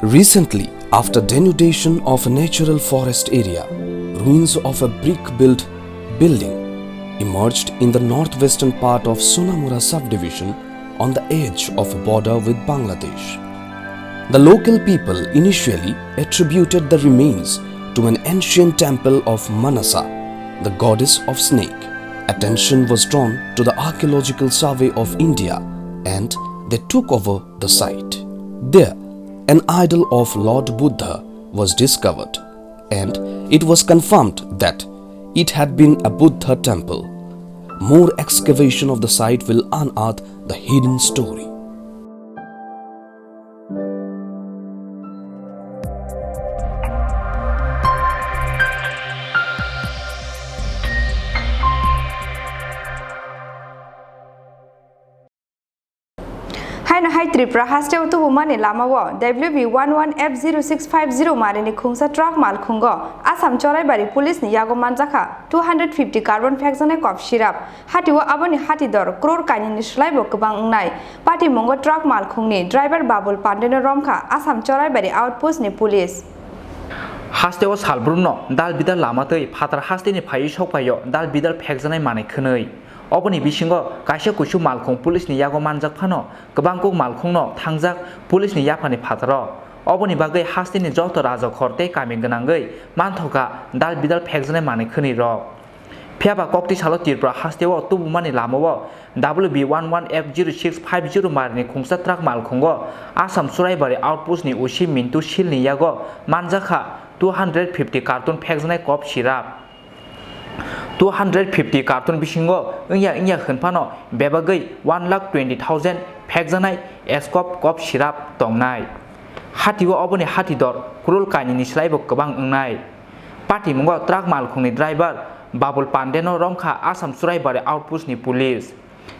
Recently, after denudation of a natural forest area, ruins of a brick-built building emerged in the northwestern part of Sonamura subdivision on the edge of a border with Bangladesh. The local people initially attributed the remains to an ancient temple of Manasa, the goddess of snake. Attention was drawn to the Archaeological Survey of India and they took over the site. There, an idol of Lord Buddha was discovered and it was confirmed that it had been a Buddha temple. More excavation of the site will unearth the hidden story. Hai Tripura hastel tu bumani lamawo WB11F0650 marini khungsa truck Malkhungo Assam Choraibari police ni Yago Manjakha 250 carbon faxane kop shirap hatiwa aboni hatidor crore kaini ni shlaibo kebang ungnai party mongo truck Malkhungni driver Babul Pandeno Romkha Assam Choraibari outpost ni police Hastewa salbrumno dal bidal lamatei phatar hasteni phai sokpayo dal bidal faxanai manai khonei Oboni bisingo kaisa kusu Malkhung police ni Yago Manjakhano kebangkok Malkhungno thangjak police ni yapani phataro oboni bagai hasteni joto raja khorte kami gonangai manthoka dal bidal phekjane mani khoni ro phiaba kokti salo Tripura hastewo tubumani lamowo WB11F0650 marni khungsa truck Malkhungo Assam Choraibari outpost ni usi mintu sil ni Yago Manjakha 250 carton phekjane kop sirap 250 carton bisingo ingya khonpano bebagai 1,20,000 phekjanai escop kop sirap tongnai hatiwo oboni hatidor kurul kaini ni slaibo kobang ungnai party mungo truck Malkhungni driver Babul Pandeno Romkha Assam Choraibari outpost ni police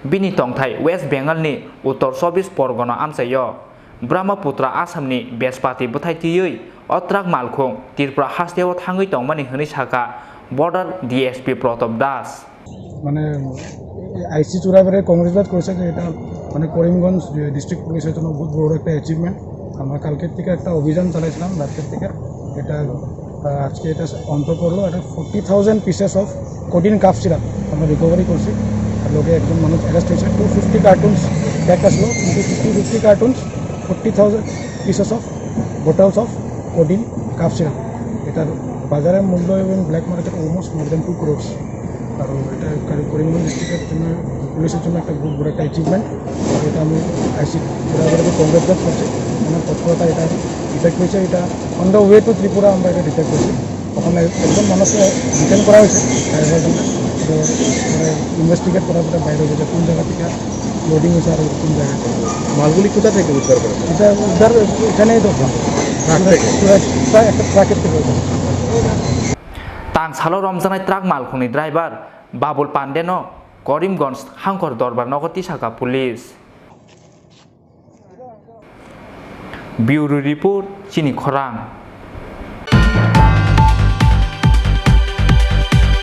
bini tongthai West Bengal ni Uttar 24 Porgona amsayo Brahmaputra Assam ni Bespati buthai tiyei o truck Malkhung Tripura hastewo thangui tongmani honi saka border DSP Pratap Das মানে আইসি চোরাইবারে congratulate করেছে যে এটা মানে Karimganj district পুলিশের জন্য বহুত বড় একটা অ্যাচিভমেন্ট আমরা কালকের থেকে একটা অভিযান চালাইছিলাম রাতের থেকে এটা আজকে এটা অন্ত করলো এটা 40,000 pieces of codeine cough syrup আমরা রিকভারি করছি আর লোকে একজন মানুষ অ্যারেস্ট হয়েছে 250 কার্টুনস ব্যাক আসলো কিন্তু 250 cartoons 40,000 pieces of bottles of codeine cough syrup এটার বাজারের মূল্য এবং ব্ল্যাক মার্কেট অলমোস্ট মোর দেন 2 crores আর এটা করিমগঞ্জ ডিস্ট্রিক্টের জন্য পুলিশের জন্য একটা খুব বড় একটা অ্যাচিভমেন্ট আর এটা আমি আইসি চোরাইবাড়িকে কংগ্রেচুলেট করছি আমার তৎপরতা এটা ডিটেক্ট হয়েছে এটা on the way to Tripura আমরা এটা ডিটেক্ট করছি ওখানে একজন মানুষকে ডিটেন করা হয়েছে ড্রাইভার জন্য ইনভেস্টিগেট করার পরে বাইরে হয়েছে কোন জায়গা থেকে লোডিং হয়েছে আর কোন জায়গায় মালগুলি কোথা থেকে উদ্ধার করেছে এটা উদ্ধার এখানেই তো একটা ট্রাকের থেকে Tang salo Romjanai truck Malkhungni driver Babul Pandeno Karimganj Hangkor Dorbar Nogati Saka police Bureau report Chini Khorang